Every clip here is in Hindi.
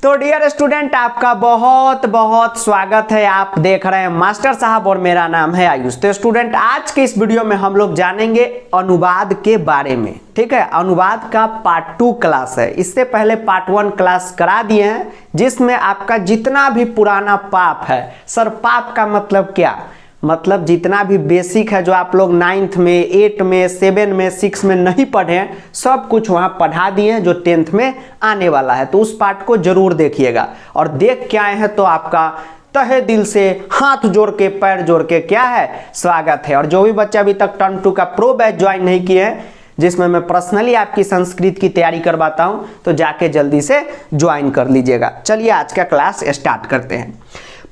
तो डियर स्टूडेंट, आपका बहुत बहुत स्वागत है। आप देख रहे हैं मास्टर साहब और मेरा नाम है आयुष। तो स्टूडेंट, आज के इस वीडियो में हम लोग जानेंगे अनुवाद के बारे में। ठीक है, अनुवाद का पार्ट 2 क्लास है। इससे पहले पार्ट 1 क्लास करा दिए हैं, जिसमें आपका जितना भी पुराना पाप है, सर पाप का मतलब क्या, मतलब जितना भी बेसिक है जो आप लोग 9th में 8 में 7 में 6 में नहीं पढ़े हैं, सब कुछ वहाँ पढ़ा दिए हैं जो 10th में आने वाला है। तो उस पार्ट को जरूर देखिएगा, और देख के आए हैं तो आपका तहे दिल से हाथ जोड़ के पैर जोड़ के क्या है, स्वागत है। और जो भी बच्चा अभी तक टर्न 2 का प्रो बैच ज्वाइन नहीं किए हैं, जिसमें मैं पर्सनली आपकी संस्कृत की तैयारी करवाता हूं, तो जाके जल्दी से ज्वाइन कर लीजिएगा। चलिए आज का क्लास स्टार्ट करते हैं।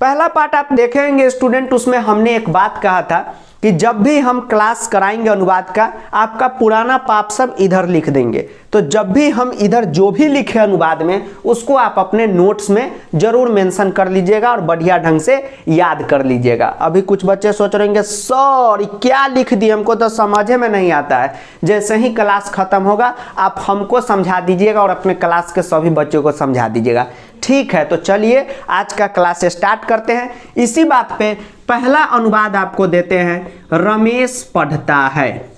पहला पार्ट आप देखेंगे स्टूडेंट, उसमें हमने एक बात कहा था कि जब भी हम क्लास कराएंगे अनुवाद का, आपका पुराना पाप सब इधर लिख देंगे। तो जब भी हम इधर जो भी लिखे अनुवाद में, उसको आप अपने नोट्स में जरूर मेंशन कर लीजिएगा और बढ़िया ढंग से याद कर लीजिएगा। अभी कुछ बच्चे सोच रहे होंगे सर क्या लिख दिए, हमको तो समझे में नहीं आता है। जैसे ही क्लास खत्म होगा आप हमको समझा दीजिएगा और अपने क्लास के सभी बच्चों को समझा दीजिएगा। ठीक है, तो चलिए आज का क्लास स्टार्ट करते हैं। इसी बात पे पहला अनुवाद आपको देते हैं, रमेश पढ़ता है।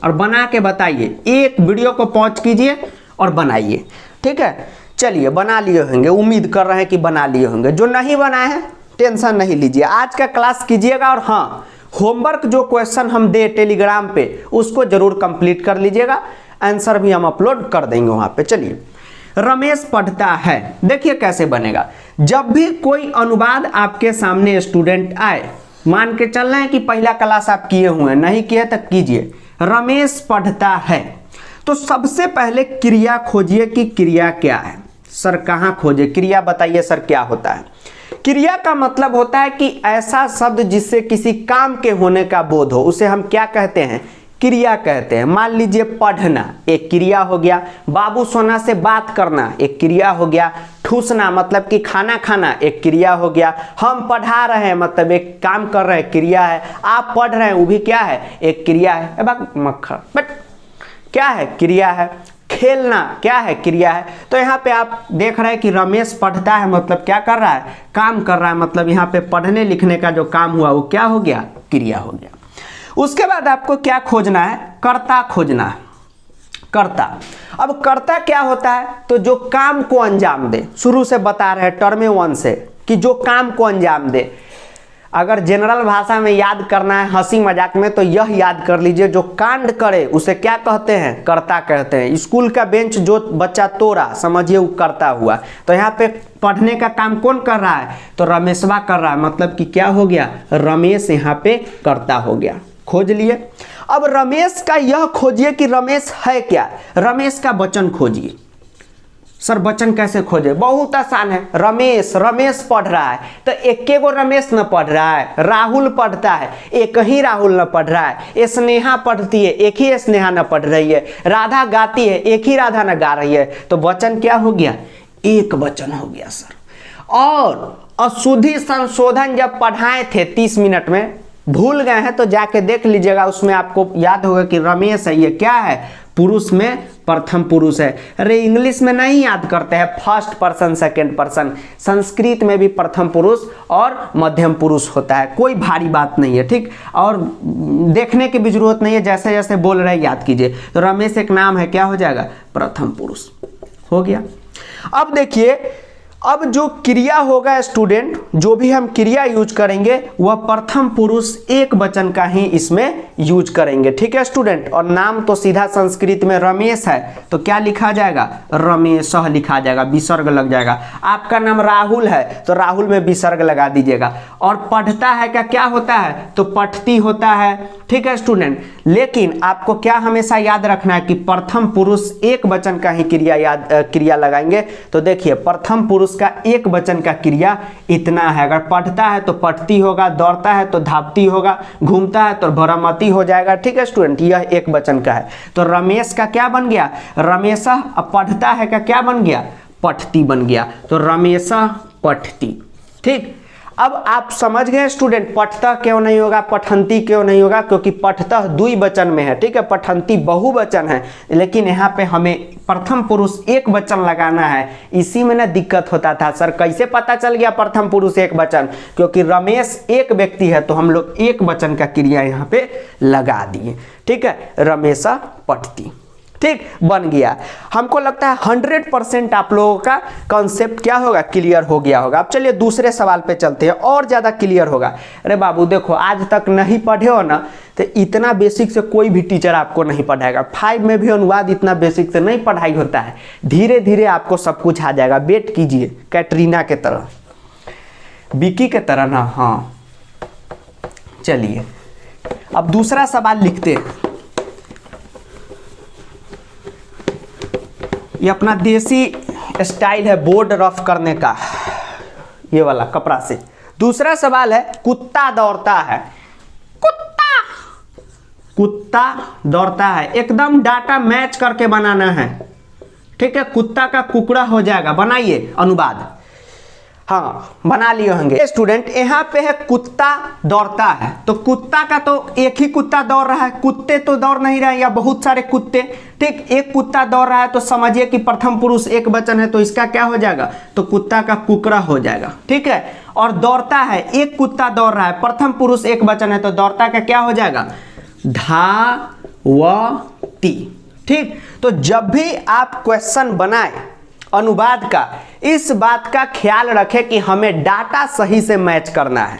और बना के बताइए, एक वीडियो को पॉज कीजिए और बनाइए। ठीक है, चलिए बना लिए होंगे, उम्मीद कर रहे हैं कि बना लिए होंगे। जो नहीं बनाए हैं टेंशन नहीं लीजिए, आज का क्लास कीजिएगा। और हाँ, होमवर्क जो क्वेश्चन हम दे टेलीग्राम पे, उसको जरूर कंप्लीट कर लीजिएगा। आंसर भी हम अपलोड कर देंगे वहां पे। चलिए, रमेश पढ़ता है। देखिए कैसे बनेगा। जब भी कोई अनुवाद आपके सामने स्टूडेंट आए, मान के चल रहे हैं कि पहला क्लास आप किए हुए हैं, नहीं किए तो कीजिए। रमेश पढ़ता है, तो सबसे पहले क्रिया खोजिए कि क्रिया क्या है। सर कहाँ खोजे क्रिया, बताइए सर क्या होता है। क्रिया का मतलब होता है कि ऐसा शब्द जिससे किसी काम के होने का बोध हो, उसे हम क्या कहते हैं, क्रिया कहते हैं। मान लीजिए पढ़ना एक क्रिया हो गया, बाबू सोना से बात करना एक क्रिया हो गया, ठूसना मतलब कि खाना खाना एक क्रिया हो गया, हम पढ़ा रहे हैं मतलब एक काम कर रहे हैं क्रिया है, आप पढ़ रहे हैं वो भी क्या है, एक क्रिया है। मक्खर बट क्या है, क्रिया है। खेलना क्या है, क्रिया है। तो यहाँ पे आप देख रहे हैं कि रमेश पढ़ता है मतलब क्या कर रहा है, काम कर रहा है। मतलब यहाँ पे पढ़ने लिखने का जो काम हुआ वो क्या हो गया, क्रिया हो गया। उसके बाद आपको क्या खोजना है, कर्ता खोजना है। कर्ता, अब कर्ता क्या होता है, तो जो काम को अंजाम दे। शुरू से बता रहे हैं टर्म 1 से कि जो काम को अंजाम दे। अगर जनरल भाषा में याद करना है हंसी मजाक में, तो यह याद कर लीजिए, जो कांड करे उसे क्या कहते हैं, कर्ता कहते हैं। स्कूल का बेंच जो बच्चा तोड़ा, समझिए वो कर्ता हुआ। तो यहाँ पे पढ़ने का काम कौन कर रहा है, तो रमेशवा कर रहा है। मतलब कि क्या हो गया, रमेश यहाँ पे कर्ता हो गया। खोज लिए। अब रमेश का यह खोजिए कि रमेश है क्या, रमेश का वचन खोजिए। सर वचन कैसे खोजे, बहुत आसान है। रमेश, रमेश पढ़ रहा है, तो एक को रमेश न पढ़ रहा है, राहुल पढ़ता है, एक ही राहुल न पढ़ रहा है, स्नेहा पढ़ती है, एक ही स्नेहा न पढ़ रही है, राधा गाती है, एक ही राधा न गा रही है। तो वचन क्या हो गया, एक वचन हो गया सर। और अशुद्धि संशोधन जब पढ़ाए थे 30 मिनट में, भूल गए हैं तो जाके देख लीजिएगा, उसमें आपको याद होगा कि रमेश है, ये क्या है, पुरुष में प्रथम पुरुष है। अरे इंग्लिश में नहीं याद करते हैं first person second person, Sanskrit में भी प्रथम पुरुष और मध्यम पुरुष होता है, कोई भारी बात नहीं है। ठीक, और देखने की भी जरूरत नहीं है, जैसे जैसे बोल रहे हैं याद कीजिए। तो रमेश एक नाम है, क्या हो जाएगा, प्रथम पुरुष हो गया। अब देखिए, अब जो क्रिया होगा स्टूडेंट, जो भी हम क्रिया यूज करेंगे वह प्रथम पुरुष एक वचन का ही इसमें यूज करेंगे। ठीक है स्टूडेंट, और नाम तो सीधा संस्कृत में रमेश है, तो क्या लिखा जाएगा, रमेश लिखा जाएगा, विसर्ग लग जाएगा। आपका नाम राहुल है तो राहुल में विसर्ग लगा दीजिएगा। और पढ़ता है का क्या होता है, तो पठती होता है। ठीक है स्टूडेंट, लेकिन आपको क्या हमेशा याद रखना है कि प्रथम पुरुष एक वचन का ही क्रिया लगाएंगे। तो देखिए, प्रथम पुरुष का एक वचन का क्रिया इतना है। अगर पढ़ता है तो पढ़ती होगा, दौड़ता है तो धावती होगा, घूमता है तो भ्रमती हो जाएगा। ठीक है स्टूडेंट, यह एक वचन का है। तो रमेश का क्या बन गया, रमेशा। अब पढ़ता है का क्या बन गया, पठती बन गया। तो रमेशा पठती। ठीक, अब आप समझ गए स्टूडेंट, पठतः क्यों नहीं होगा, पठंती क्यों नहीं होगा, क्योंकि पठतः द्विवचन में है, ठीक है, पठंती बहुवचन है, लेकिन यहाँ पे हमें प्रथम पुरुष एक वचन लगाना है, इसी में ना दिक्कत होता था। सर कैसे पता चल गया प्रथम पुरुष एक वचन, क्योंकि रमेश एक व्यक्ति है तो हम लोग एक वचन का क्रिया यहाँ पे लगा दिए, ठीक है, रमेशा पठती, ठीक, बन गया। हमको लगता है 100% आप लोगों का कॉन्सेप्ट क्या होगा, क्लियर हो गया होगा। अब चलिए दूसरे सवाल पे चलते हैं, और ज़्यादा क्लियर होगा। अरे बाबू देखो, आज तक नहीं पढ़े हो ना, तो इतना बेसिक से कोई भी टीचर आपको नहीं पढ़ाएगा। 5 में भी अनुवाद इतना बेसिक से नहीं पढ़ाई होता है, धीरे धीरे आपको सब कुछ आ जाएगा। वेट कीजिए, कैटरीना के तरह, विकी के तरह ना। हाँ चलिए अब दूसरा सवाल लिखते हैं। ये अपना देसी स्टाइल है बोर्ड रफ करने का, ये वाला कपड़ा से। दूसरा सवाल है, कुत्ता दौड़ता है, कुत्ता दौड़ता है, एकदम डाटा मैच करके बनाना है, ठीक है। कुत्ता का कुकड़ा हो जाएगा, बनाइए अनुवाद। हाँ बना लिए होंगे स्टूडेंट। यहाँ पे है कुत्ता दौड़ता है, तो कुत्ता का तो एक ही कुत्ता दौड़ रहा है, कुत्ते तो दौड़ नहीं रहे या बहुत सारे कुत्ते, ठीक। एक कुत्ता दौड़ रहा है तो समझिए कि प्रथम पुरुष एक वचन है, तो इसका क्या हो जाएगा, तो कुत्ता का कुकड़ा हो जाएगा, ठीक है। और दौड़ता है, एक कुत्ता दौड़ रहा है, प्रथम पुरुष एक वचन है, तो दौड़ता का क्या हो जाएगा, धावती, ठीक। तो जब भी आप क्वेश्चन बनाए अनुवाद का, इस बात का ख्याल रखें कि हमें डाटा सही से मैच करना है।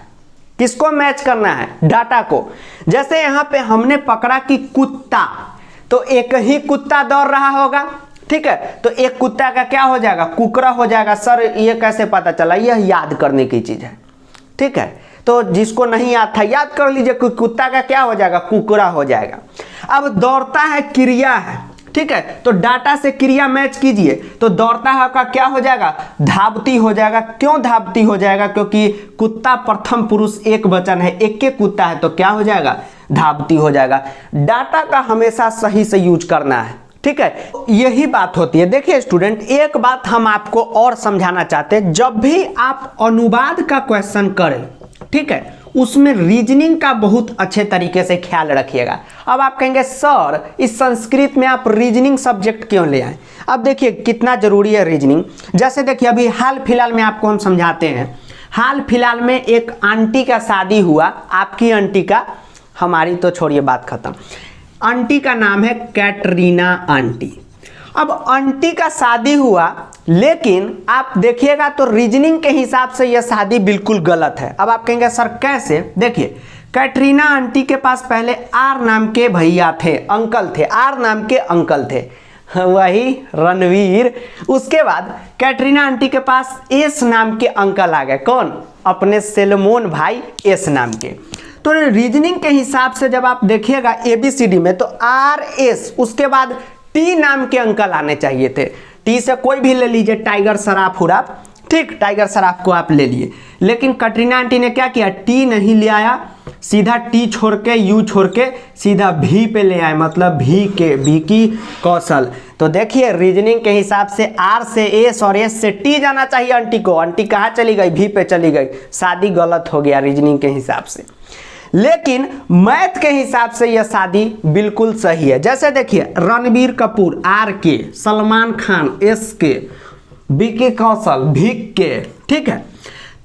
किसको मैच करना है, डाटा को। जैसे यहाँ पे हमने पकड़ा कि कुत्ता, तो एक ही कुत्ता दौड़ रहा होगा, ठीक है, तो एक कुत्ता का क्या हो जाएगा, कुकड़ा हो जाएगा। सर ये कैसे पता चला, यह याद करने की चीज है, ठीक है। तो जिसको नहीं याद था याद कर लीजिए, कुत्ता का क्या हो जाएगा, कुकड़ा हो जाएगा। अब दौड़ता है क्रिया है, ठीक है, तो डाटा से क्रिया मैच कीजिए, तो दौड़ता है का क्या हो जाएगा, धावती हो जाएगा। क्यों धावती हो जाएगा, क्योंकि कुत्ता प्रथम पुरुष एक वचन है, एक के कुत्ता है, तो क्या हो जाएगा, धावती हो जाएगा। डाटा का हमेशा सही से यूज करना है, ठीक है, यही बात होती है। देखिए स्टूडेंट, एक बात हम आपको और समझाना चाहते हैं, जब भी आप अनुवाद का क्वेश्चन करें, ठीक है, उसमें रीजनिंग का बहुत अच्छे तरीके से ख्याल रखिएगा। अब आप कहेंगे सर इस संस्कृत में आप रीजनिंग सब्जेक्ट क्यों ले आए। अब देखिए कितना जरूरी है रीजनिंग। जैसे देखिए अभी हाल फिलहाल में आपको हम समझाते हैं, हाल फिलहाल में एक आंटी का शादी हुआ, आपकी आंटी का, हमारी तो छोड़िए बात खत्म। आंटी का नाम है कैटरीना आंटी। अब आंटी का शादी हुआ, लेकिन आप देखिएगा तो रीजनिंग के हिसाब से यह शादी बिल्कुल गलत है। अब आप कहेंगे सर कैसे, देखिए कैटरीना आंटी के पास पहले आर नाम के भैया थे, अंकल थे, आर नाम के अंकल थे, वही रणवीर। उसके बाद कैटरीना आंटी के पास एस नाम के अंकल आ गए, कौन, अपने सेलमोन भाई एस नाम के। तो रीजनिंग के हिसाब से जब आप देखिएगा ABCD में, तो आर एस, उसके बाद टी नाम के अंकल आने चाहिए थे। टी से कोई भी ले लीजिए, टाइगर सराफ उराफ, ठीक, टाइगर सराफ को आप ले लिए। लेकिन कैटरीना आंटी ने क्या किया, टी नहीं ले आया, सीधा टी छोड़ के, यू छोड़ के सीधा भी पे ले आए, मतलब भी के, विकी कौशल। तो देखिए रीजनिंग के हिसाब से आर से एस और एस से टी जाना चाहिए आंटी को। आंटी कहाँ चली गई, भी पे चली गई, शादी गलत हो गया रीजनिंग के हिसाब से। लेकिन मैथ के हिसाब से यह शादी बिल्कुल सही है। जैसे देखिए रणबीर कपूर आर के, सलमान खान एस के, विकी कौशल भिक के, ठीक है,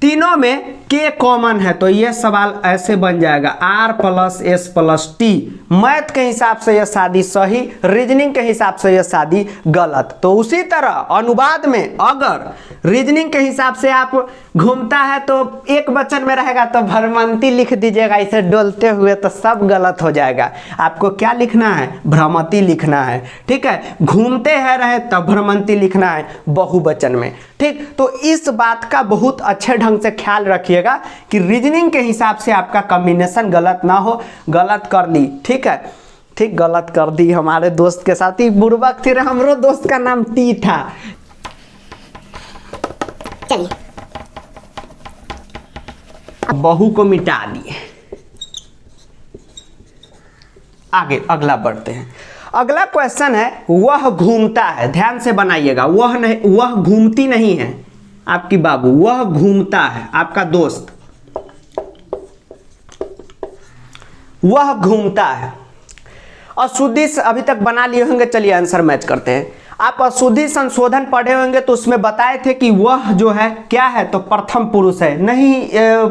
तीनों में के कॉमन है, तो यह सवाल ऐसे बन जाएगा R plus S plus T. Math के हिसाब से यह शादी सही, रीजनिंग के हिसाब से यह शादी गलत। तो उसी तरह अनुवाद में अगर रीजनिंग के हिसाब से आप घूमता है तो एक वचन में रहेगा तो भ्रमंती लिख दीजिएगा, इसे डोलते हुए, तो सब गलत हो जाएगा। आपको क्या लिखना है, भ्रमंती लिखना है, ठीक है। घूमते हैं रहे तब भ्रमंती लिखना है बहुवचन में, ठीक। तो इस बात का बहुत अच्छे ढंग से ख्याल रखिएगा कि रीजनिंग के हिसाब से आपका कॉम्बिनेशन गलत ना हो। गलत कर ली, ठीक है, ठीक, गलत कर दी हमारे दोस्त के साथ ही, बुर्बक थे, हमरो दोस्त का नाम टी था। चलिए बहू को मिटा दिए, आगे अगला बढ़ते हैं। अगला क्वेश्चन है, वह घूमता है, ध्यान से बनाइएगा, वह नहीं, वह घूमती नहीं है आपकी बाबू, वह घूमता है, आपका दोस्त, वह घूमता है। अशुद्धि अभी तक बना लिए होंगे, चलिए आंसर मैच करते हैं। आप अशुद्धि संशोधन पढ़े होंगे तो उसमें बताए थे कि वह जो है क्या है, तो प्रथम पुरुष है। नहीं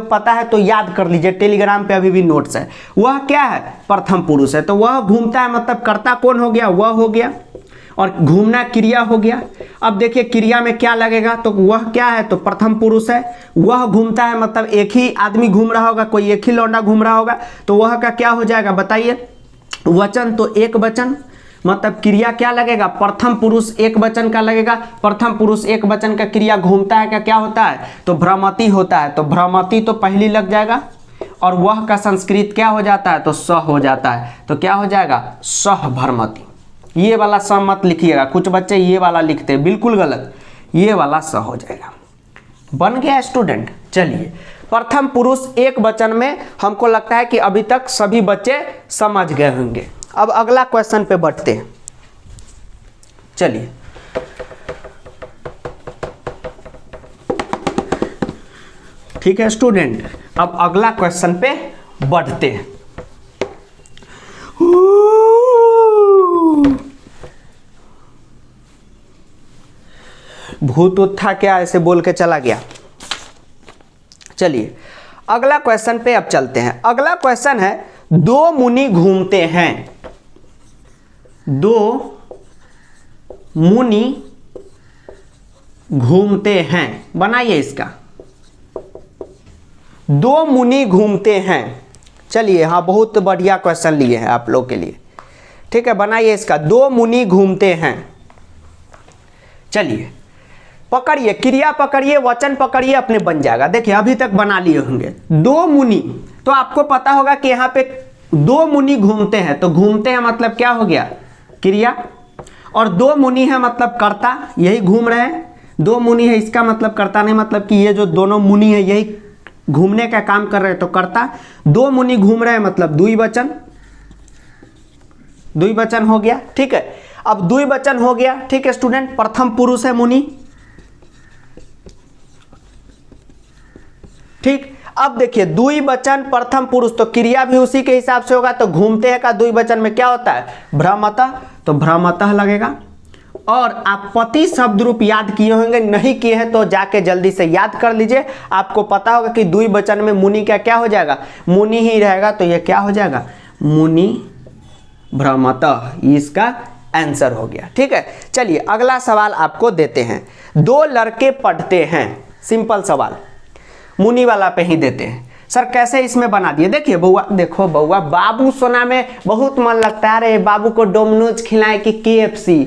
पता है तो याद कर लीजिए, टेलीग्राम पे अभी भी नोट्स है। वह क्या है, प्रथम पुरुष है। तो वह घूमता है मतलब कर्ता कौन हो गया, वह हो गया, और घूमना क्रिया हो गया। अब देखिए क्रिया में क्या लगेगा, तो वह क्या है, तो प्रथम पुरुष है। वह घूमता है मतलब एक ही आदमी घूम रहा होगा, कोई एक ही लौंडा घूम रहा होगा, तो वह का क्या हो जाएगा बताइए, वचन, तो एक वचन, मतलब क्रिया क्या लगेगा, प्रथम पुरुष एक वचन का लगेगा। प्रथम पुरुष एक वचन का क्रिया घूमता है, क्या होता है, तो भ्रमति होता है। तो भ्रमति तो पहली लग जाएगा, और वह का संस्कृत क्या हो जाता है, तो स हो जाता है। तो क्या हो जाएगा, सह भ्रमति। ये वाला स मत लिखिएगा, कुछ बच्चे ये वाला लिखते हैं, बिल्कुल गलत, ये वाला स हो जाएगा। बन गया स्टूडेंट। चलिए प्रथम पुरुष एक वचन में हमको लगता है कि अभी तक सभी बच्चे समझ गए होंगे। अब अगला क्वेश्चन पे बढ़ते हैं। चलिए ठीक है स्टूडेंट, अब अगला क्वेश्चन पे बढ़ते हैं। भूत उत्था क्या ऐसे बोल के चला गया। चलिए अगला क्वेश्चन पे अब चलते हैं। अगला क्वेश्चन है, दो मुनि घूमते हैं। दो मुनि घूमते हैं, बनाइए इसका। दो मुनि घूमते हैं। चलिए हाँ, बहुत बढ़िया क्वेश्चन लिए हैं आप लोग के लिए, ठीक है, बनाइए इसका। दो मुनि घूमते हैं। चलिए पकड़िए, क्रिया पकड़िए, वचन पकड़िए, अपने बन जाएगा। देखिए अभी तक बना लिए होंगे। दो मुनि, तो आपको पता होगा कि यहाँ पे दो मुनि घूमते हैं, तो घूमते हैं मतलब क्या हो गया, क्रिया, और दो मुनि है मतलब कर्ता, यही घूम रहे हैं। दो मुनि है इसका मतलब कर्ता नहीं, मतलब कि ये जो दोनों मुनि है यही घूमने का काम कर रहे हैं, तो कर्ता। दो मुनि घूम रहे हैं मतलब द्विवचन, द्विवचन हो गया, ठीक है। अब द्विवचन हो गया, ठीक है स्टूडेंट, प्रथम पुरुष है मुनि, ठीक। अब देखिए द्विवचन प्रथम पुरुष, तो क्रिया भी उसी के हिसाब से होगा। तो घूमते हैं का द्विवचन में क्या होता है, भ्रमतः, तो भ्रमतः लगेगा। और आप पति शब्द रूप याद किए होंगे, नहीं किए हैं तो जाके जल्दी से याद कर लीजिए। आपको पता होगा कि द्विवचन में मुनि का क्या हो जाएगा, मुनि ही रहेगा, तो ये क्या हो जाएगा, मुनि भ्रमतः, इसका आंसर हो गया, ठीक है। चलिए अगला सवाल आपको देते हैं। दो लड़के पढ़ते हैं, सिंपल सवाल, मुनि वाला पे ही देते हैं। सर कैसे इसमें बना दिए, देखिए बउआ, देखो बउआ, बाबू सोना में बहुत मन लगता है। अरे बाबू को डोमिनोज खिलाए कि KFC,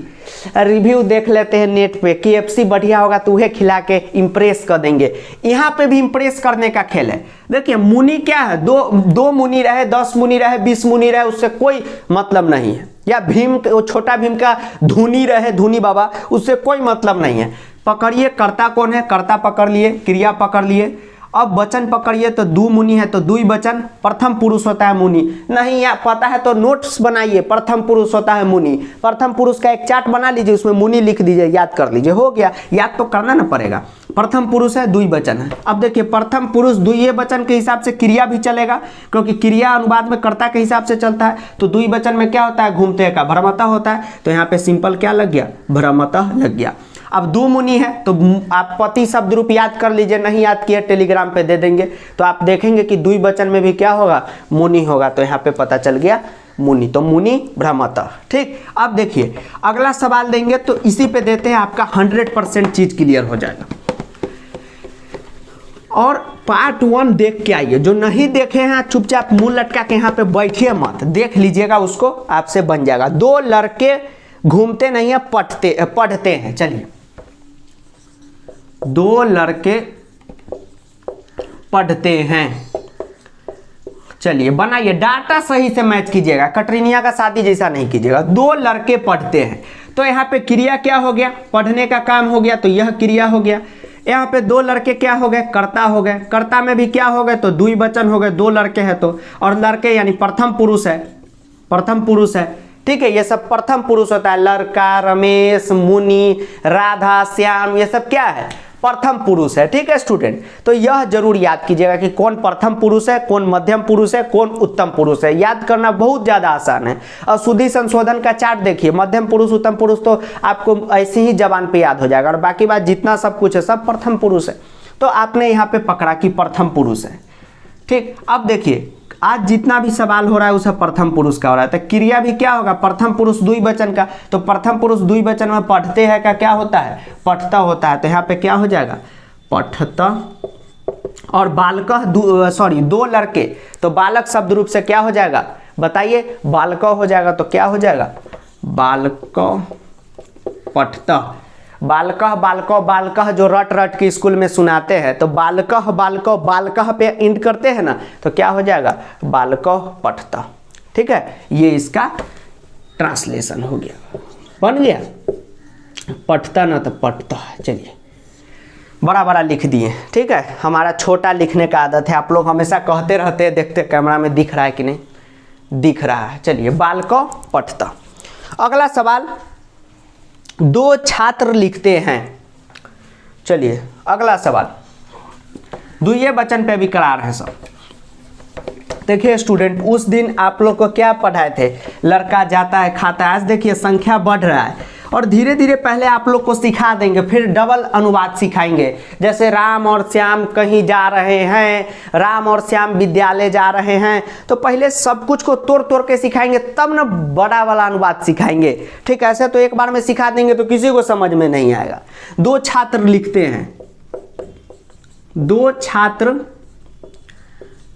रिव्यू देख लेते हैं नेट पे, KFC बढ़िया होगा तो उहे खिला के इम्प्रेस कर देंगे। यहाँ पे भी इम्प्रेस करने का खेल है। देखिए मुनि क्या है, दो मुनि रहे, 10 मुनि रहे, 20 मुनि रहे, उससे कोई मतलब नहीं है। या भीम, छोटा भीम का धुनी रहे, धुनी बाबा, उससे कोई मतलब नहीं है। पकड़िए कर्ता कौन है, कर्ता पकड़ लिए, क्रिया पकड़ लिए। अब वचन पकड़िए, तो दो मुनि है तो द्विवचन, प्रथम पुरुष होता है मुनि। नहीं या पता है तो नोट्स बनाइए, प्रथम पुरुष होता है मुनि। प्रथम पुरुष का एक चार्ट बना लीजिए, उसमें मुनि लिख दीजिए, याद कर लीजिए, हो गया। याद तो करना ना पड़ेगा। प्रथम पुरुष है, द्विवचन है। अब देखिए प्रथम पुरुष द्विवचन के हिसाब से क्रिया भी चलेगा, क्योंकि क्रिया अनुवाद में कर्ता के हिसाब से चलता है। तो द्विवचन में क्या होता है, घूमते का भ्रमतः होता है। तो यहाँ पे सिंपल क्या लग गया, भ्रमतः लग गया। अब दो मुनि है तो आप पति शब्द रूप याद कर लीजिए, नहीं याद किया टेलीग्राम पे दे देंगे, तो आप देखेंगे कि द्विवचन में भी क्या होगा, मुनि होगा। तो यहाँ पे पता चल गया मुनि, तो मुनि भ्रमतः, ठीक। अब देखिए अगला सवाल देंगे तो इसी पे देते हैं, आपका 100% चीज क्लियर हो जाएगा। और पार्ट 1 देख के आइए, जो नहीं देखे हैं चुपचाप मुंह लटका के यहाँ पे बैठिए मत, देख लीजिएगा, उसको आपसे बन जाएगा। दो लड़के घूमते नहीं है, पढ़ते हैं। चलिए दो लड़के पढ़ते हैं। चलिए बनाइए, डाटा सही से मैच कीजिएगा, कटरीनिया का शादी जैसा नहीं कीजिएगा। दो लड़के पढ़ते हैं, तो यहाँ पे क्रिया क्या हो गया, पढ़ने का काम हो गया, तो यह क्रिया हो गया। यहाँ पे दो लड़के क्या हो गए, कर्ता हो गए। कर्ता में भी क्या हो गए, तो द्विवचन हो गए, दो लड़के हैं तो, और लड़के यानी प्रथम पुरुष है, प्रथम पुरुष है, ठीक है। ये सब प्रथम पुरुष होता है। लड़का, रमेश, मुनि, राधा, श्याम, ये सब क्या है, प्रथम पुरुष है। ठीक है स्टूडेंट, तो यह जरूर याद कीजिएगा कि कौन प्रथम पुरुष है, कौन मध्यम पुरुष है, कौन उत्तम पुरुष है। याद करना बहुत ज्यादा आसान है। और शुद्धि संशोधन का चार्ट देखिए, मध्यम पुरुष उत्तम पुरुष तो आपको ऐसे ही जबान पे याद हो जाएगा, और बाकी बात जितना सब कुछ है सब प्रथम पुरुष है। तो आपने यहाँ पे पकड़ा कि प्रथम पुरुष है। ठीक, अब देखिए आज जितना भी सवाल हो रहा है वो सब प्रथम पुरुष का हो रहा है। तो क्रिया भी क्या होगा, प्रथम पुरुष द्विवचन का। तो प्रथम पुरुष द्विवचन में पढ़ते हैं का क्या होता है, पठता होता है। तो यहाँ पे क्या हो जाएगा, पठता। और बालकः दो लड़के, तो बालक शब्द रूप से क्या हो जाएगा बताइए, बालक हो जाएगा। तो क्या हो जाएगा, बालक पठता। बालकः बालकः बालकः जो रट रट के स्कूल में सुनाते हैं, तो बालकः बालकः बालकः पे इंड करते हैं ना, तो क्या हो जाएगा, बालकः पठता। ठीक है, ये इसका ट्रांसलेशन हो गया, बन गया। पठता ना तो पठता। चलिए बड़ा बड़ा लिख दिए। ठीक है, हमारा छोटा लिखने का आदत है, आप लोग हमेशा कहते रहते हैं, देखते कैमरा में दिख रहा है कि नहीं, दिख रहा है। चलिए बालकः पठता। अगला सवाल, दो छात्र लिखते हैं। चलिए अगला सवाल, द्वितीय वचन पे भी करार है सब। देखिए स्टूडेंट, उस दिन आप लोग को क्या पढ़ाए थे, लड़का जाता है खाता है। आज देखिए संख्या बढ़ रहा है, और धीरे धीरे पहले आप लोग को सिखा देंगे, फिर डबल अनुवाद सिखाएंगे। जैसे राम और श्याम कहीं जा रहे हैं, राम और श्याम विद्यालय जा रहे हैं, तो पहले सब कुछ को तोड़ तोड़ के सिखाएंगे, तब ना बड़ा वाला अनुवाद सिखाएंगे। ठीक, ऐसे तो एक बार में सिखा देंगे तो किसी को समझ में नहीं आएगा। दो छात्र लिखते हैं, दो छात्र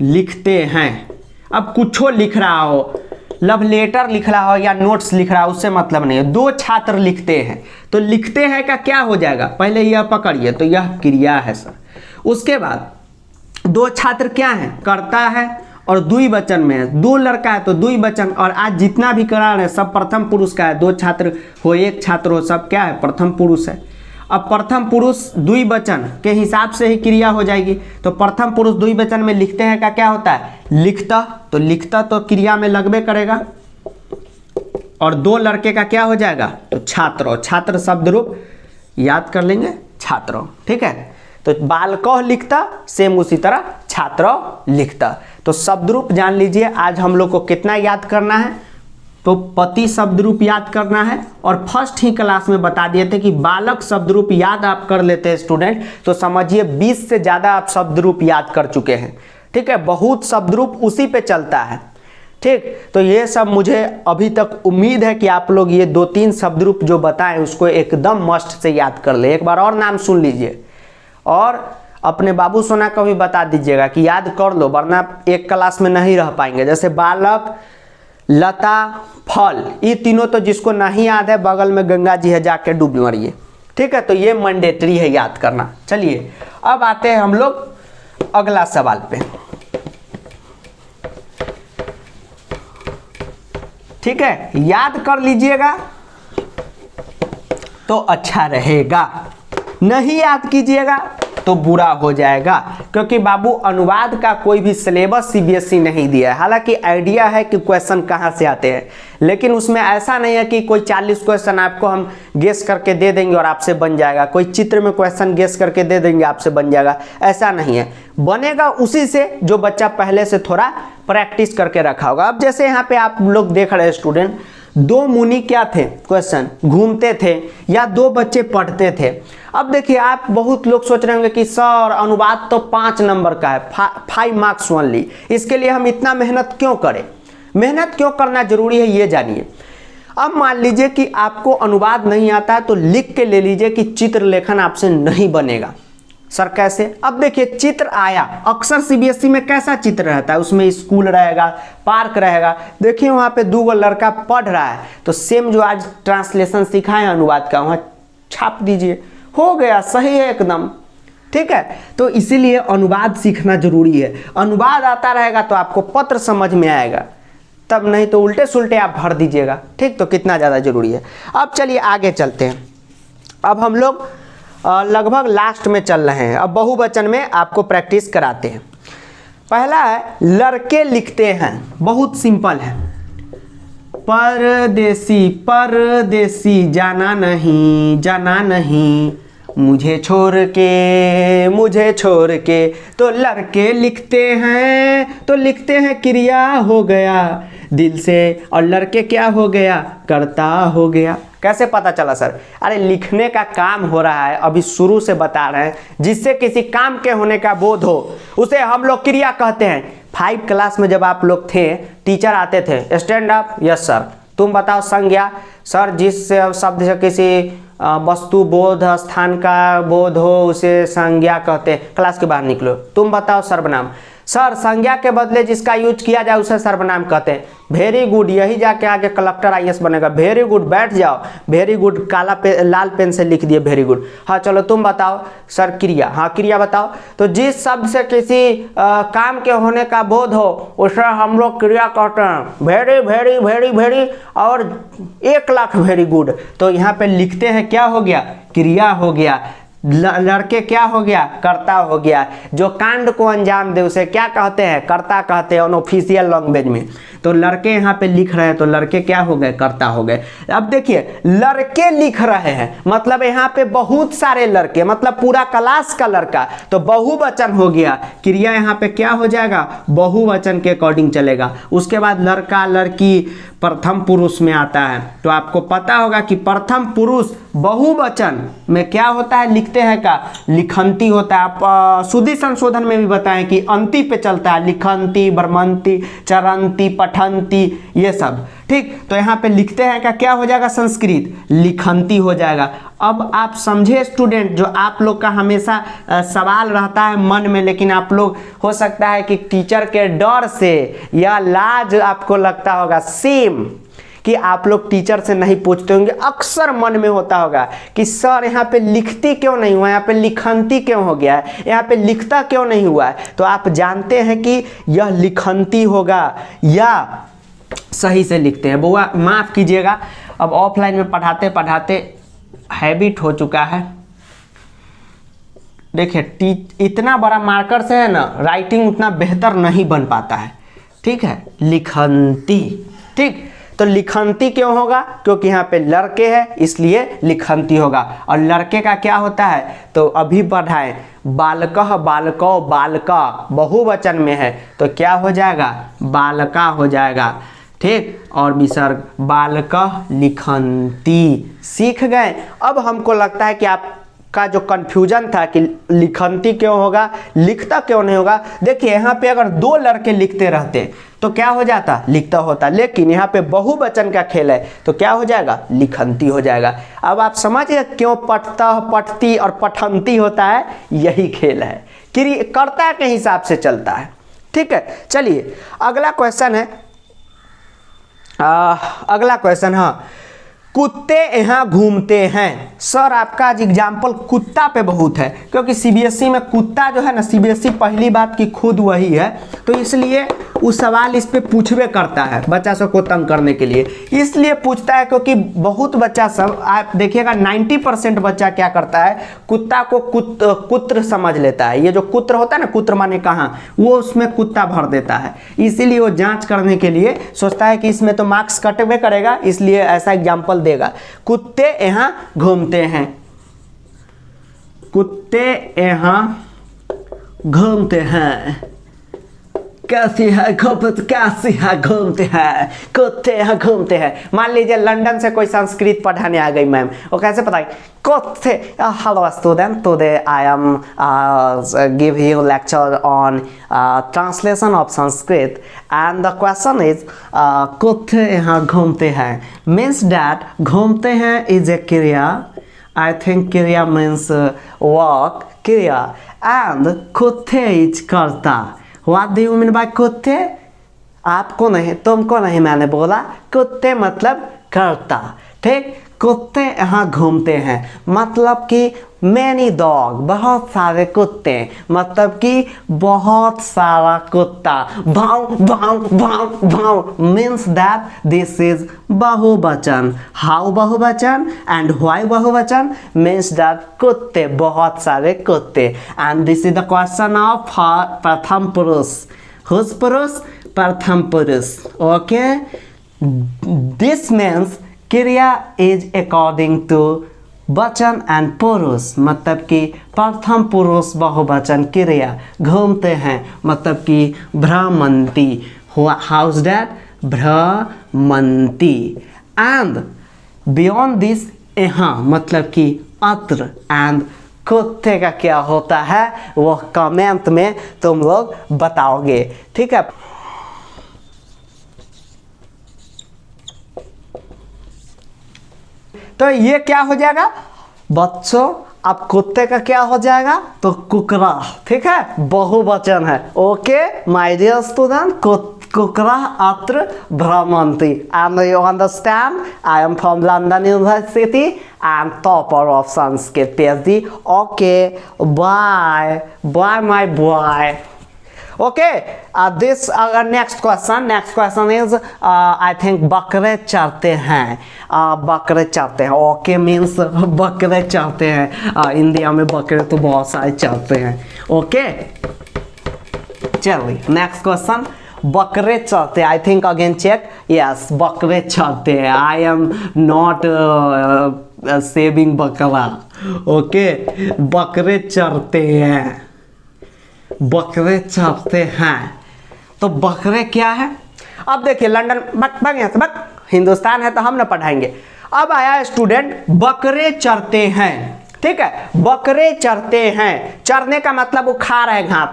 लिखते हैं। अब कुछ लिख रहा हो, लव लेटर लिख रहा हो या नोट्स लिख रहा हो, उससे मतलब नहीं है। दो छात्र लिखते हैं, तो लिखते हैं का क्या हो जाएगा, पहले यह पकड़िए, तो यह क्रिया है सर। उसके बाद दो छात्र क्या है, कर्ता है, और द्विवचन में है। दो लड़का है तो द्विवचन, और आज जितना भी करार है सब प्रथम पुरुष का है। दो छात्र हो, एक छात्र हो, सब क्या है, प्रथम पुरुष है। अब प्रथम पुरुष द्विवचन के हिसाब से ही क्रिया हो जाएगी। तो प्रथम पुरुष द्विवचन में लिखते हैं का क्या होता है, लिखता। तो लिखता तो क्रिया में लगबे करेगा। और दो लड़के का क्या हो जाएगा, तो छात्र। छात्र शब्द रूप याद कर लेंगे, छात्र। ठीक है, तो बालकः लिखता, सेम उसी तरह छात्र लिखता। तो शब्द रूप जान लीजिए, आज हम लोग को कितना याद करना है, तो पति शब्द रूप याद करना है। और फर्स्ट ही क्लास में बता दिए थे कि बालक शब्द रूप याद आप कर लेते हैं स्टूडेंट, तो समझिए 20 से ज़्यादा आप शब्द रूप याद कर चुके हैं। ठीक है, बहुत शब्द रूप उसी पे चलता है। ठीक, तो ये सब मुझे अभी तक उम्मीद है कि आप लोग ये 2-3 शब्द रूप जो बताएं उसको एकदम मस्ट से याद कर ले। एक बार और नाम सुन लीजिए, और अपने बाबू सोना को भी बता दीजिएगा कि याद कर लो, वरना एक क्लास में नहीं रह पाएंगे। जैसे बालक, लता, फल, ये तीनों तो जिसको नहीं याद है, बगल में गंगा जी है, जाके डूब मरिए। ठीक है, तो ये मैंडेटरी है याद करना। चलिए अब आते हैं हम लोग अगला सवाल पे। ठीक है, याद कर लीजिएगा तो अच्छा रहेगा, नहीं याद कीजिएगा तो बुरा हो जाएगा, क्योंकि बाबू अनुवाद का कोई भी सिलेबस सीबीएसई नहीं दिया है। हालांकि आइडिया है कि क्वेश्चन कहाँ से आते हैं, लेकिन उसमें ऐसा नहीं है कि कोई 40 क्वेश्चन आपको हम गेस करके दे देंगे और आपसे बन जाएगा, कोई चित्र में क्वेश्चन गेस करके दे देंगे आपसे बन जाएगा, ऐसा नहीं है। बनेगा उसी से जो बच्चा पहले से थोड़ा प्रैक्टिस करके रखा होगा। अब जैसे यहाँ पे आप लोग देख रहे हैं स्टूडेंट, दो मुनि क्या थे, क्वेश्चन घूमते थे या दो बच्चे पढ़ते थे। अब देखिए, आप बहुत लोग सोच रहे होंगे कि सर अनुवाद तो 5 नंबर का है, 5 मार्क्स ओनली, इसके लिए हम इतना मेहनत क्यों करें। मेहनत क्यों करना जरूरी है ये जानिए। अब मान लीजिए कि आपको अनुवाद नहीं आता है, तो लिख के ले लीजिए कि चित्र लेखन आपसे नहीं बनेगा। सर कैसे? अब देखिए, चित्र आया, अक्सर सीबीएसई में कैसा चित्र रहता है, उसमें स्कूल रहेगा, पार्क रहेगा। देखिए वहाँ पे 2 लड़का पढ़ रहा है, तो सेम जो आज ट्रांसलेशन सिखाए अनुवाद का वहाँ छाप दीजिए, हो गया, सही है एकदम। ठीक है, तो इसीलिए अनुवाद सीखना जरूरी है। अनुवाद आता रहेगा तो आपको पत्र समझ में आएगा, तब नहीं तो उल्टे सुल्टे आप भर दीजिएगा। ठीक, तो कितना ज़्यादा जरूरी है। अब चलिए आगे चलते हैं। अब हम लोग लगभग लास्ट में चल रहे हैं। अब बहुवचन में आपको प्रैक्टिस कराते हैं। पहला है लड़के लिखते हैं, बहुत सिंपल है। परदेसी, परदेसी, जाना नहीं, जाना नहीं, मुझे छोड़ के तो लड़के लिखते हैं क्रिया हो गया दिल से, और लड़के क्या हो गया, कर्ता हो गया। कैसे पता चला सर? अरे लिखने का काम हो रहा है, अभी शुरू से बता रहे हैं, जिससे किसी काम के होने का बोध हो उसे हम लोग क्रिया कहते हैं। 5 क्लास में जब आप लोग थे, टीचर आते थे, स्टैंड अप, यस सर, तुम बताओ संज्ञा, सर जिस शब्द से किसी वस्तु बोध स्थान का बोध हो उसे संज्ञा कहते हैं। क्लास के बाहर निकलो, तुम बताओ सर्वनाम, सर संज्ञा के बदले जिसका यूज किया जाए उसे सर्वनाम कहते हैं। वेरी गुड, यही जाके आगे कलेक्टर आईएएस बनेगा। वेरी गुड, बैठ जाओ। वेरी गुड, लाल पेन से लिख दिए, वेरी गुड। हाँ चलो तुम बताओ सर क्रिया। हाँ क्रिया बताओ। तो जिस शब्द से किसी काम के होने का बोध हो उसे हम लोग क्रिया कहते हैं। वेरी वेरी वेरी वेरी और 1 लाख वेरी गुड। तो यहाँ पे लिखते हैं, क्या हो गया, क्रिया हो गया। लड़के क्या हो गया, कर्ता हो गया। जो कांड को अंजाम दे उसे क्या कहते हैं, कर्ता कहते हैं ऑफिशियल लैंग्वेज में। तो लड़के यहाँ पे लिख रहे हैं, तो लड़के क्या हो गए, कर्ता हो गए। अब देखिए लड़के लिख रहे हैं मतलब यहाँ पे बहुत सारे लड़के, मतलब पूरा क्लास का लड़का, तो बहुवचन हो गया। क्रिया यहाँ पे क्या हो जाएगा, बहुवचन के अकॉर्डिंग चलेगा। उसके बाद लड़का लड़की प्रथम पुरुष में आता है। तो आपको पता होगा कि प्रथम पुरुष बहुवचन में क्या होता है, लिखते हैं का, लिखंती होता है। आप शुद्धि संशोधन में भी बताएं कि अंति पे चलता है, लिखंती, ब्रह्मंती, चरंती, पठंती, ये सब, ठीक। तो यहाँ पे लिखते हैं का क्या हो जाएगा, संस्कृत, लिखंती हो जाएगा। अब आप समझे स्टूडेंट, जो आप लोग का हमेशा सवाल रहता है मन में, लेकिन आप लोग हो सकता है कि टीचर के डर से या लाज आपको लगता होगा, सेम, कि आप लोग टीचर से नहीं पूछते होंगे, अक्सर मन में होता होगा कि सर यहाँ पे लिखती क्यों नहीं हुआ, यहाँ पे लिखंती क्यों हो गया है, यहाँ पे लिखता क्यों नहीं हुआ है। तो आप जानते हैं कि यह लिखंती होगा या सही से लिखते हैं। बुआ माफ़ कीजिएगा, अब ऑफलाइन में पढ़ाते पढ़ाते हैबिट हो चुका है। देखिए इतना बड़ा मार्कर से है ना, राइटिंग उतना बेहतर नहीं बन पाता है, ठीक है। लिखंती, ठीक। तो लिखंती क्यों होगा, क्योंकि यहाँ पे लड़के हैं इसलिए लिखंती होगा। और लड़के का क्या होता है, तो अभी पढ़ाएं, बालकः, बालको, बालका बहुवचन में है तो क्या हो जाएगा, बालका हो जाएगा, ठीक। और विसर्ग, बालकः लिखंती। सीख गए। अब हमको लगता है कि आपका जो कंफ्यूजन था कि लिखंती क्यों होगा, लिखता क्यों नहीं होगा। देखिए यहाँ पे अगर 2 लड़के लिखते रहते तो क्या हो जाता, लिखता होता, लेकिन यहाँ पे बहुवचन का खेल है तो क्या हो जाएगा, लिखंती हो जाएगा। अब आप समझिए क्यों पठता, पठती और पठंती होता है, यही खेल है, कर्ता के हिसाब से चलता है, ठीक है। चलिए अगला क्वेश्चन है, अगला क्वेश्चन, हाँ, कुत्ते यहाँ घूमते हैं। सर आपका आज एग्जाम्पल कुत्ता पे बहुत है, क्योंकि सीबीएसई में कुत्ता जो है ना, सीबीएसई पहली बात की खुद वही है, तो इसलिए वो सवाल इस पे पूछवे करता है बच्चा सब को तंग करने के लिए, इसलिए पूछता है क्योंकि बहुत बच्चा सब, आप देखिएगा 90% बच्चा क्या करता है, कुत्ता को कुत्र समझ लेता है। ये जो कुत्र होता है ना, कुत्र माने कहाँ, वो उसमें कुत्ता भर देता है, इसीलिए वो जाँच करने के लिए सोचता है कि इसमें तो मार्क्स कटवे करेगा, इसलिए ऐसा एग्जाम्पल देगा। कुत्ते यहाँ घूमते हैं, कुत्ते यहाँ घूमते हैं, कैसी है कैसी है घूमते हैं, कुत्ते यहाँ घूमते हैं। मान लीजिए लंदन से कोई संस्कृत पढ़ाने आ गई मैम, वो कैसे पता कुत्ते, hello student, today I am give you lecture on translation of Sanskrit and the question is कुत्ते यहाँ घूमते हैं मीन्स दैट घूमते हैं इज ए क्रिया, आई थिंक क्रिया मीन्स वर्क, क्रिया, एंड कुत्ते इज कर्ता। What do you mean by कुत्ते? आपको नहीं, तुमको नहीं, मैंने बोला कुत्ते मतलब कर्ता, ठीक। कुत्ते यहाँ घूमते हैं मतलब कि मैनी डॉग, बहुत सारे कुत्ते, मतलब कि बहुत सारा कुत्ता, भाव भाव भाव भाव मीन्स दैट दिस इज बहुवचन। हाउ बहुवचन एंड व्हाई बहुवचन मीन्स दैट कुत्ते, बहुत सारे कुत्ते। And this is the question of प्रथम पुरुष। हुज पुरुष? प्रथम पुरुष, ओके। दिस मीन्स क्रिया is according to वचन एंड पुरुष मतलब कि प्रथम पुरुष बहुवचन क्रिया। घूमते हैं मतलब कि भ्रमंती। हाउस डैट भ्रमंती। एंड बियॉन्ड दिस यहाँ मतलब कि अत्र। एंड कुत्ते का क्या होता है वो कमेंट में तुम लोग बताओगे, ठीक है। तो ये क्या हो जाएगा बच्चों, अब कुत्ते का क्या हो जाएगा तो कुकरा, ठीक है, बहुवचन है। ओके माय डियर स्टूडेंट, कुकरा अत्र भ्रमंती। And you understand I am from London university and topper of Sanskrit PhD। Okay bye bye my boy. Okay, this next question is I think बकरे चरते हैं। बकरे चरते हैं। Okay means बकरे चरते हैं। इंडिया में बकरे तो बहुत सारे चरते हैं। Okay, चलिए नेक्स्ट क्वेश्चन। बकरे चरते, I think again check. Yes, बकरे चरते हैं। आई एम नॉट सेविंग बकरा। ओके, बकरे चरते हैं, बकरे चरते हैं। तो बकरे क्या है? अब देखिए लंदन बक यहाँ से बक, हिंदुस्तान है तो हम ना पढ़ाएंगे। अब आया स्टूडेंट बकरे चरते हैं, ठीक है, बकरे चरते हैं। चरने का मतलब वो खा रहे घास,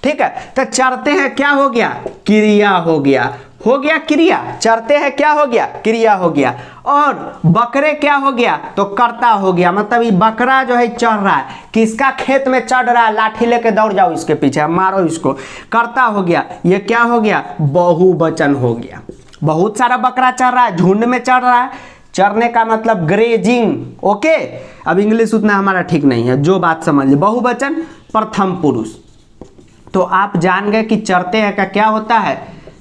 ठीक है। तो चरते हैं क्या हो गया? क्रिया हो गया, हो गया क्रिया। चरते हैं क्या हो गया? क्रिया हो गया। और बकरे क्या हो गया? तो कर्ता हो गया। मतलब ये बकरा जो है चढ़ रहा है, किसका खेत में चढ़ रहा है? लाठी लेके दौड़ जाओ इसके पीछे, मारो इसको। कर्ता हो गया। ये क्या हो गया? बहुवचन हो गया। बहुत सारा बकरा चढ़ रहा है, झुंड में चढ़ रहा है। चरने का मतलब ग्रेजिंग। ओके, अब इंग्लिश उतना हमारा ठीक नहीं है, जो बात समझ ली। बहुवचन प्रथम पुरुष। तो आप जान गए कि चरते हैं का क्या होता है?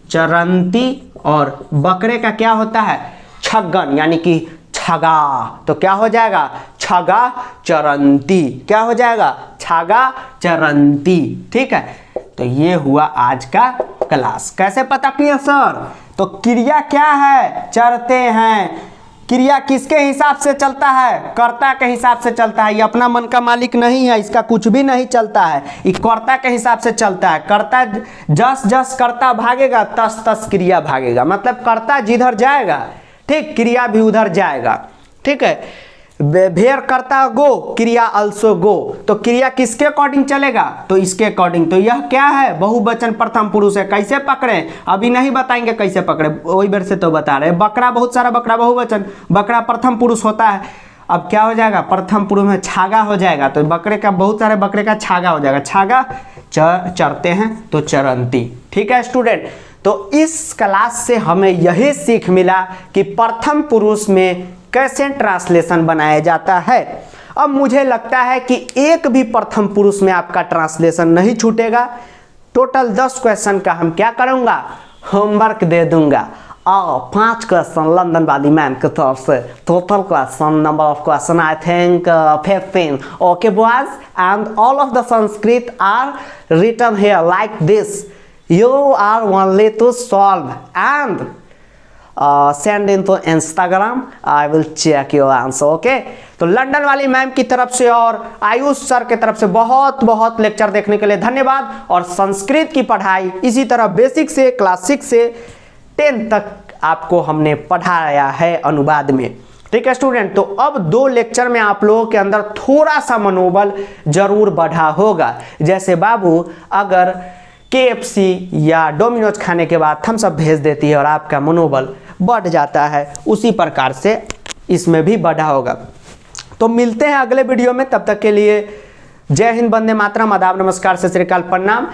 चरंती। और बकरे का क्या होता है? छगन, यानी कि छगा। तो क्या हो जाएगा? छगा चरंती। क्या हो जाएगा? छगा चरंती, ठीक है। तो ये हुआ आज का क्लास। कैसे पता किया सर? तो क्रिया क्या है? चरते हैं। क्रिया किसके हिसाब से चलता है? कर्ता के हिसाब से चलता है। ये अपना मन का मालिक नहीं है, इसका कुछ भी नहीं चलता है, ये कर्ता के हिसाब से चलता है। कर्ता जस जस कर्ता भागेगा तस तस क्रिया भागेगा। मतलब कर्ता जिधर जाएगा, ठीक, क्रिया भी उधर जाएगा, ठीक है। भेड़ करता गो, क्रिया अल्सो गो। तो क्रिया किसके अकॉर्डिंग चलेगा? तो इसके अकॉर्डिंग। तो यह क्या है? बहुवचन प्रथम पुरुष है। कैसे पकड़े? अभी नहीं बताएंगे कैसे पकड़े, वही बार से तो बता रहे। बकरा, बहुत सारा बकरा, बहुवचन। बकरा प्रथम पुरुष होता है। अब क्या हो जाएगा? प्रथम पुरुष में छागा हो जाएगा। तो बकरे का, बहुत सारे बकरे का छागा हो जाएगा। छागा चरते हैं तो चरंती, ठीक है स्टूडेंट। तो इस क्लास से हमें यही सीख मिला कि प्रथम पुरुष में कैसे ट्रांसलेशन बनाया जाता है। अब मुझे लगता है कि एक भी प्रथम पुरुष में आपका ट्रांसलेशन नहीं छूटेगा। टोटल 10 क्वेश्चन का हम क्या करूंगा? होमवर्क दे दूंगा। और 5 क्वेश्चन लंदन वाली मैम की तरफ से। Total question, number of question I think 15। Okay boys, and all of the Sanskrit are written here like this. You are only to solve and send into Instagram. I will check your answer. Okay? तो लंदन वाली मैम की तरफ से और आयुष सर की तरफ से बहुत बहुत लेक्चर देखने के लिए धन्यवाद। और संस्कृत की पढ़ाई इसी तरह बेसिक से क्लास 6 से 10 तक आपको हमने पढ़ाया है अनुवाद में, ठीक है स्टूडेंट। तो अब 2 लेक्चर में आप लोगों के अंदर थोड़ा सा मनोबल जरूर बढ़ा होगा। जैसे बाबू अगर KFC या डोमिनोज खाने के बाद थम्स अप भेज देती है और आपका मनोबल बढ़ जाता है, उसी प्रकार से इसमें भी बढ़ा होगा। तो मिलते हैं अगले वीडियो में, तब तक के लिए जय हिंद, वंदे मातरम, आदाब, नमस्कार, सत श्री अकाल, प्रणाम।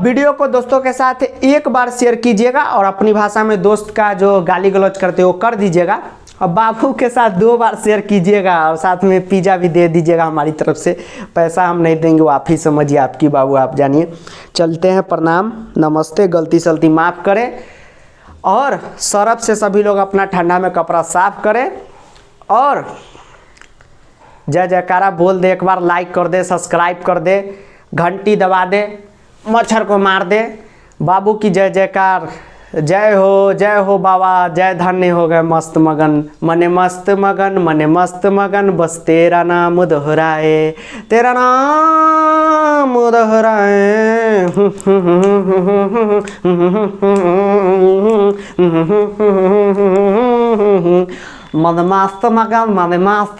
वीडियो को दोस्तों के साथ एक बार शेयर कीजिएगा और अपनी भाषा में दोस्त का जो गाली गलौज करते हो कर दीजिएगा। और बाबू के साथ 2 बार शेयर कीजिएगा और साथ में पिज़्ज़ा भी दे दीजिएगा हमारी तरफ से। पैसा हम नहीं देंगे, वो आप ही समझिए, आपकी बाबू आप जानिए। चलते हैं, प्रणाम, नमस्ते, गलती सलती माफ़ करें। और सरफ से सभी लोग अपना ठंडा में कपड़ा साफ करें और जय जयकारा बोल दे, एक बार लाइक कर दे, सब्सक्राइब कर दे, घंटी दबा दे, मच्छर को मार दे। बाबू की जय जयकार जय हो बाबा, जय धन्य हो गए मस्त मगन, मने मस्त मगन, बस तेरा नाम दोहराए, तेरा नाम दोहराए। मद मस्त मगन, मद मस्त